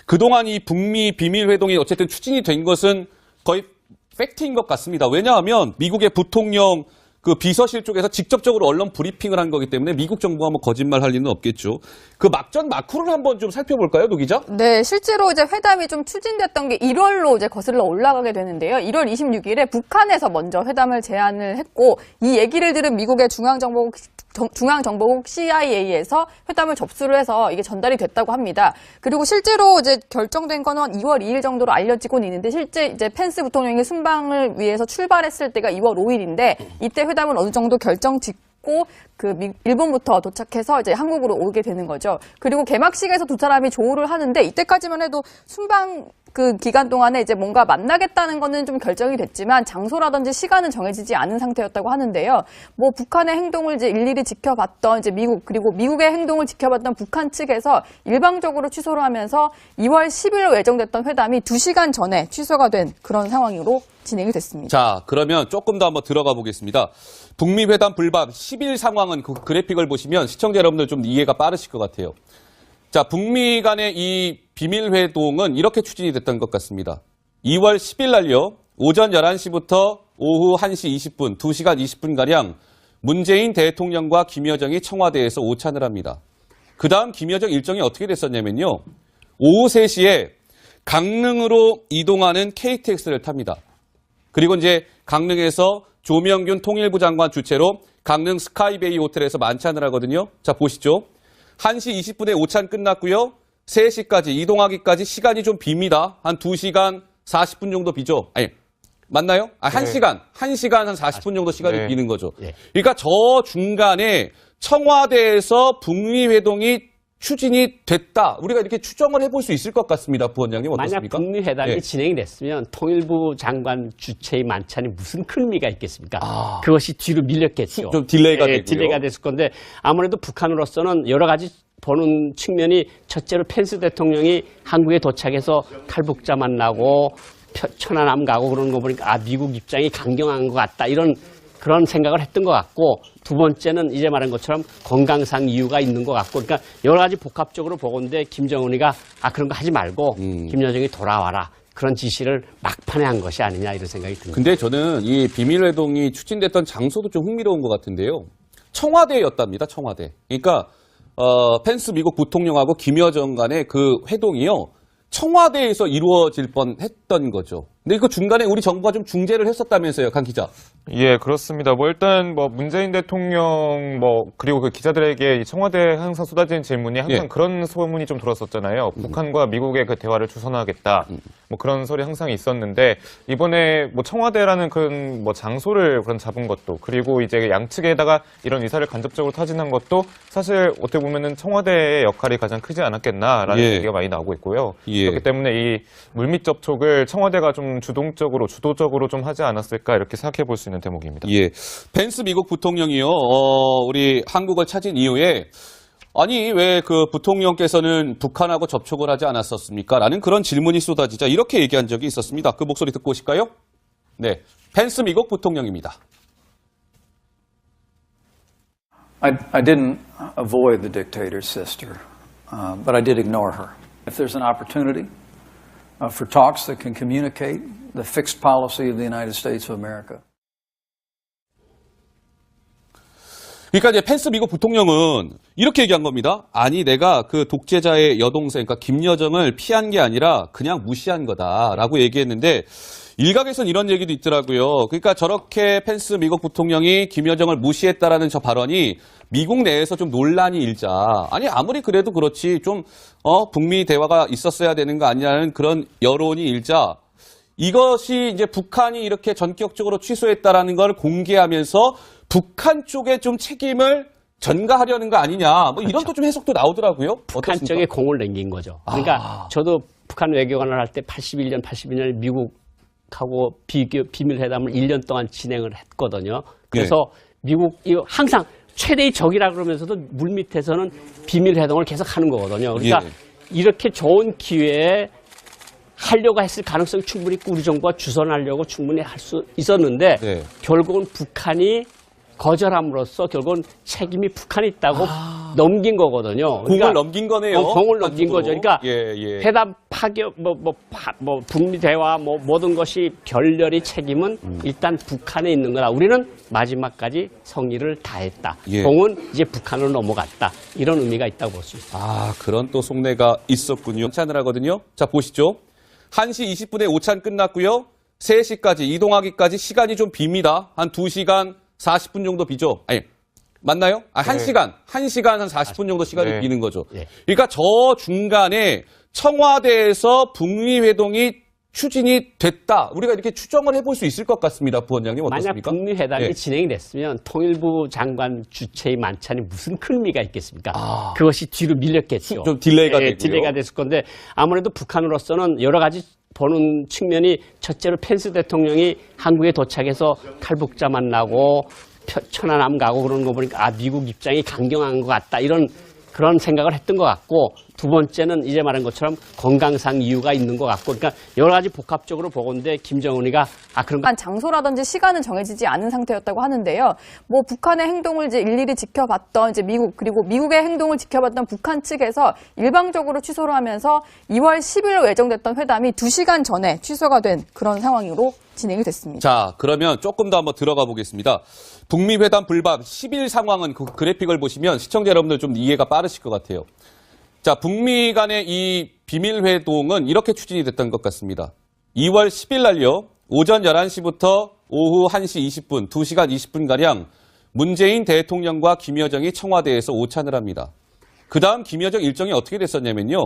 그동안 이 북미 비밀 회동이 어쨌든 추진이 된 것은 거의 팩트인 것 같습니다. 왜냐하면 미국의 부통령 그 비서실 쪽에서 직접적으로 언론 브리핑을 한 거기 때문에 미국 정부가 뭐 거짓말 할 리는 없겠죠. 그 막전 마쿠를 한번 좀 살펴볼까요, 노 기자? 네, 실제로 이제 회담이 좀 추진됐던 게 1월로 이제 거슬러 올라가게 되는데요. 1월 26일에 북한에서 먼저 회담을 제안을 했고, 이 얘기를 들은 미국의 중앙정보국 CIA에서 회담을 접수를 해서 이게 전달이 됐다고 합니다. 그리고 실제로 이제 결정된 건 2월 2일 정도로 알려지고는 있는데, 실제 이제 펜스 부통령이 순방을 위해서 출발했을 때가 2월 5일인데, 이때 회담은 어느 정도 결정 짓고 일본부터 도착해서 이제 한국으로 오게 되는 거죠. 그리고 개막식에서 두 사람이 조우를 하는데, 이때까지만 해도 순방 그 기간 동안에 이제 뭔가 만나겠다는 거는 좀 결정이 됐지만 장소라든지 시간은 정해지지 않은 상태였다고 하는데요. 뭐 북한의 행동을 이제 일일이 지켜봤던 이제 미국, 그리고 미국의 행동을 지켜봤던 북한 측에서 일방적으로 취소를 하면서 2월 10일로 예정됐던 회담이 2시간 전에 취소가 된 그런 상황으로 진행이 됐습니다. 자, 그러면 조금 더 한번 들어가 보겠습니다. 북미 회담 불박 10일 상황은 그 그래픽을 보시면 시청자 여러분들 좀 이해가 빠르실 것 같아요. 자, 북미 간의 이 비밀 회동은 이렇게 추진이 됐던 것 같습니다. 2월 10일 날요, 오전 11시부터 오후 1시 20분, 2시간 20분가량 문재인 대통령과 김여정이 청와대에서 오찬을 합니다. 그 다음 김여정 일정이 어떻게 됐었냐면요, 오후 3시에 강릉으로 이동하는 KTX를 탑니다. 그리고 이제 강릉에서 조명균 통일부 장관 주최로 강릉 스카이베이 호텔에서 만찬을 하거든요. 자, 보시죠. 1시 20분에 오찬 끝났고요. 3시까지 이동하기까지 시간이 좀 빕니다. 한 2시간 40분 정도 비죠. 아니, 맞나요? 아, 1시간. 1시간 한 40분 정도 시간이 비는 거죠. 그러니까 저 중간에 청와대에서 북미 회동이 추진이 됐다. 우리가 이렇게 추정을 해볼 수 있을 것 같습니다. 부원장님 어떻습니까? 만약 북미 회담이 진행이 됐으면 통일부 장관 주최의 만찬이 무슨 큰 의미가 있겠습니까? 그것이 뒤로 밀렸겠죠. 좀 딜레이가 되고요. 딜레이가 됐을 건데 아무래도 북한으로서는 여러 가지 보는 측면이 첫째로 펜스 대통령이 한국에 도착해서 탈북자 만나고 천안함 가고 그러는 거 보니까 미국 입장이 강경한 것 같다. 그런 생각을 했던 것 같고, 두 번째는 이제 말한 것처럼 건강상 이유가 있는 것 같고, 그러니까 여러 가지 복합적으로 보건데 김정은이가 그런 거 하지 말고 김여정이 돌아와라. 그런 지시를 막판에 한 것이 아니냐 이런 생각이 듭니다. 근데 저는 이 비밀회동이 추진됐던 장소도 좀 흥미로운 것 같은데요. 청와대였답니다. 청와대. 그러니까 펜스 미국 부통령하고 김여정 간의 그 회동이요, 청와대에서 이루어질 뻔했던 거죠. 근데 그 중간에 우리 정부가 좀 중재를 했었다면서요, 강 기자. 예, 그렇습니다. 일단 문재인 대통령 그리고 그 기자들에게 청와대 항상 쏟아지는 질문이 항상 그런 소문이 좀 들었었잖아요. 북한과 미국의 그 대화를 주선하겠다. 그런 소리 항상 있었는데, 이번에 청와대라는 그런 장소를 잡은 것도, 그리고 이제 양측에다가 이런 의사를 간접적으로 타진한 것도 사실 어떻게 보면은 청와대의 역할이 가장 크지 않았겠나라는 얘기가 많이 나오고 있고요. 그렇기 때문에 이 물밑 접촉을 청와대가 좀 주도적으로 좀 하지 않았을까 이렇게 생각해 볼 수 있는 대목입니다. 예. 펜스 미국 부통령이요, 우리 한국을 찾은 이후에 아니 왜 그 부통령께서는 북한하고 접촉을 하지 않았었습니까? 라는 그런 질문이 쏟아지자 이렇게 얘기한 적이 있었습니다. 그 목소리 듣고 오실까요? 네, 펜스 미국 부통령입니다. I didn't avoid the dictator's sister, but I did ignore her. If there's an opportunity for talks that can communicate the fixed policy of the United States of America. 그러니까 이제 펜스 미국 부통령은 이렇게 얘기한 겁니다. 아니 내가 그 독재자의 여동생, 그러니까 김여정을 피한 게 아니라 그냥 무시한 거다라고 얘기했는데, 일각에서는 이런 얘기도 있더라고요. 그러니까 저렇게 펜스 미국 부통령이 김여정을 무시했다라는 저 발언이 미국 내에서 좀 논란이 일자, 아니 아무리 그래도 그렇지 좀 북미 대화가 있었어야 되는 거 아니냐는 그런 여론이 일자, 이것이 이제 북한이 이렇게 전격적으로 취소했다라는 걸 공개하면서 북한 쪽에 좀 책임을 전가하려는 거 아니냐, 이런 또 좀 해석도 나오더라고요. 북한 어떻습니까? 쪽에 공을 남긴 거죠. 그러니까 저도 북한 외교관을 할 때 81년, 82년에 미국하고 비밀 회담을 1년 동안 진행을 했거든요. 그래서 미국이 항상 최대의 적이라 그러면서도 물밑에서는 비밀 회동을 계속 하는 거거든요. 그러니까 이렇게 좋은 기회에 하려고 했을 가능성이 충분히 있고 우리 정부가 주선하려고 충분히 할 수 있었는데 결국은 북한이 거절함으로써 결국은 책임이 북한에 있다고 넘긴 거거든요. 공을 넘긴 거네요. 공을 넘긴 거죠. 그러니까 회담 북미 대화 모든 것이 별열이 책임은 일단 북한에 있는 거라. 우리는 마지막까지 성의를 다했다. 예. 공은 이제 북한으로 넘어갔다. 이런 의미가 있다고 볼 수 있습니다. 아, 그런 또 속내가 있었군요. 오찬을 하거든요. 자, 보시죠. 1시 20분에 오찬 끝났고요. 3시까지 이동하기까지 시간이 좀 빕니다. 한 2시간 40분 정도 비죠. 아니, 맞나요? 아, 1시간 한 40분 정도 시간이 네. 비는 거죠. 예. 그러니까 저 중간에 청와대에서 북미 회동이 추진이 됐다. 우리가 이렇게 추정을 해볼 수 있을 것 같습니다. 부원장님 만약 어떻습니까? 북미 회담이 예. 진행이 됐으면 통일부 장관 주최의 만찬이 무슨 큰 의미가 있겠습니까? 아. 그것이 뒤로 밀렸겠죠. 좀 딜레이가 되고요. 딜레이가 됐을 건데 아무래도 북한으로서는 여러 가지 보는 측면이 첫째로 펜스 대통령이 한국에 도착해서 탈북자 만나고 천안함 가고 그러는 거 보니까 아 미국 입장이 강경한 것 같다 이런 그런 생각을 했던 것 같고 두 번째는 이제 말한 것처럼 건강상 이유가 있는 것 같고 그러니까 여러 가지 복합적으로 보건데 김정은이가 그런 거 장소라든지 시간은 정해지지 않은 상태였다고 하는데요. 뭐 북한의 행동을 이제 일일이 지켜봤던 이제 미국 그리고 미국의 행동을 지켜봤던 북한 측에서 일방적으로 취소를 하면서 2월 10일로 예정됐던 회담이 2시간 전에 취소가 된 그런 상황으로 진행이 됐습니다. 자, 그러면 조금 더 한번 들어가 보겠습니다. 북미 회담 불박 10일 상황은 그 그래픽을 보시면 시청자 여러분들 좀 이해가 빠르실 것 같아요. 자, 북미 간의 이 비밀 회동은 이렇게 추진이 됐던 것 같습니다. 2월 10일 날요. 오전 11시부터 오후 1시 20분, 2시간 20분가량 문재인 대통령과 김여정이 청와대에서 오찬을 합니다. 그 다음 김여정 일정이 어떻게 됐었냐면요.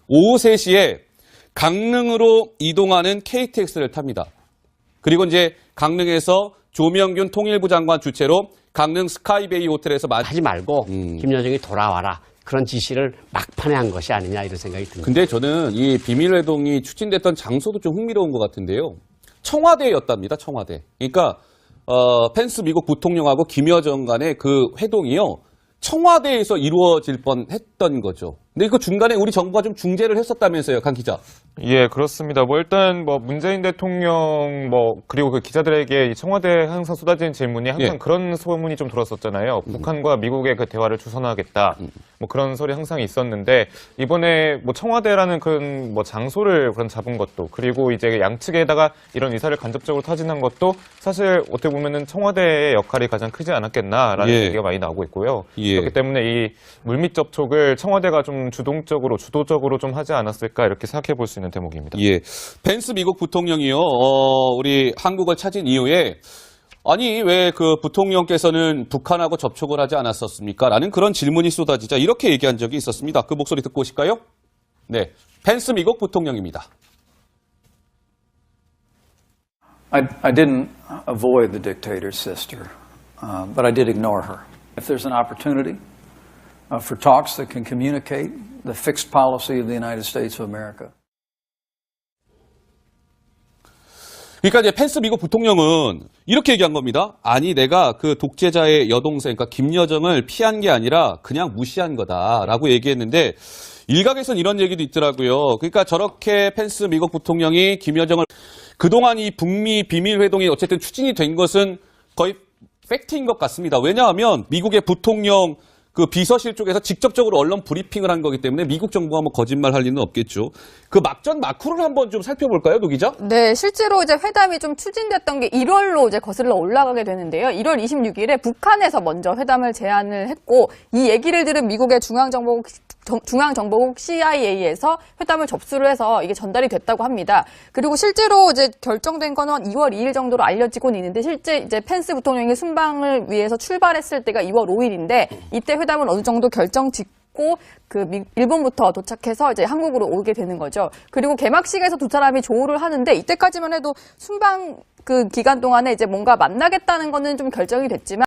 오후 3시에 강릉으로 이동하는 KTX를 탑니다. 그리고 이제 강릉에서 조명균 통일부 장관 주최로 강릉 스카이베이 호텔에서 하지 말고 김여정이 돌아와라. 그런 지시를 막판에 한 것이 아니냐 이런 생각이 듭니다. 근데 저는 이 비밀회동이 추진됐던 장소도 좀 흥미로운 것 같은데요. 청와대였답니다. 청와대. 그러니까 펜스 미국 부통령하고 김여정 간의 그 회동이요. 청와대에서 이루어질 뻔했던 거죠. 근데 그 중간에 우리 정부가 좀 중재를 했었다면서요, 강 기자. 예, 그렇습니다. 일단 문재인 대통령 그리고 그 기자들에게 이 청와대 항상 쏟아지는 질문이 항상 예. 그런 소문이 좀 들었었잖아요. 북한과 미국의 그 대화를 추선하겠다. 그런 소리 항상 있었는데 이번에 청와대라는 그런 장소를 그런 잡은 것도 그리고 이제 양측에다가 이런 의사를 간접적으로 타진한 것도 사실 어떻게 보면은 청와대의 역할이 가장 크지 않았겠나라는 예. 얘기가 많이 나오고 있고요. 예. 그렇기 때문에 이 물밑 접촉을 청와대가 좀 주도적으로 좀 하지 않았을까 이렇게 생각해 볼 수 있는 대목입니다. 예. 펜스 미국 부통령이요, 우리 한국을 찾은 이후에, 아니, 왜 그 부통령께서는 북한하고 접촉을 하지 않았었습니까? 라는 그런 질문이 쏟아지자 이렇게 얘기한 적이 있었습니다. 그 목소리 듣고 오실까요? 네. 펜스 미국 부통령입니다. I didn't avoid the dictator's sister, but I did ignore her. If there's an opportunity for talks that can communicate the fixed policy of the United States of America. 그러니까 이제 펜스 미국 부통령은 이렇게 얘기한 겁니다. 아니, 내가 그 독재자의 여동생, 그러니까 김여정을 피한 게 아니라 그냥 무시한 거다라고 얘기했는데 일각에서는 이런 얘기도 있더라고요. 그러니까 저렇게 펜스 미국 부통령이 김여정을 그동안 이 북미 비밀 회동이 어쨌든 추진이 된 것은 거의 팩트인 것 같습니다. 왜냐하면 미국의 부통령 그 비서실 쪽에서 직접적으로 언론 브리핑을 한 거기 때문에 미국 정부가 뭐 거짓말 할 리는 없겠죠. 그 막전 마쿠를 한번 좀 살펴볼까요, 노 기자? 네, 실제로 이제 회담이 좀 추진됐던 게 1월로 이제 거슬러 올라가게 되는데요. 1월 26일에 북한에서 먼저 회담을 제안을 했고 이 얘기를 들은 미국의 중앙정보국 CIA에서 회담을 접수를 해서 이게 전달이 됐다고 합니다. 그리고 실제로 이제 결정된 거는 한 2월 2일 정도로 알려지고는 있는데 실제 이제 펜스 부통령이 순방을 위해서 출발했을 때가 2월 5일인데 이때 회담은 어느 정도 결정 짓고 일본부터 도착해서 이제 한국으로 오게 되는 거죠. 그리고 개막식에서 두 사람이 조우를 하는데 이때까지만 해도 순방 그 기간 동안에 이제 뭔가 만나겠다는 거는 좀 결정이 됐지만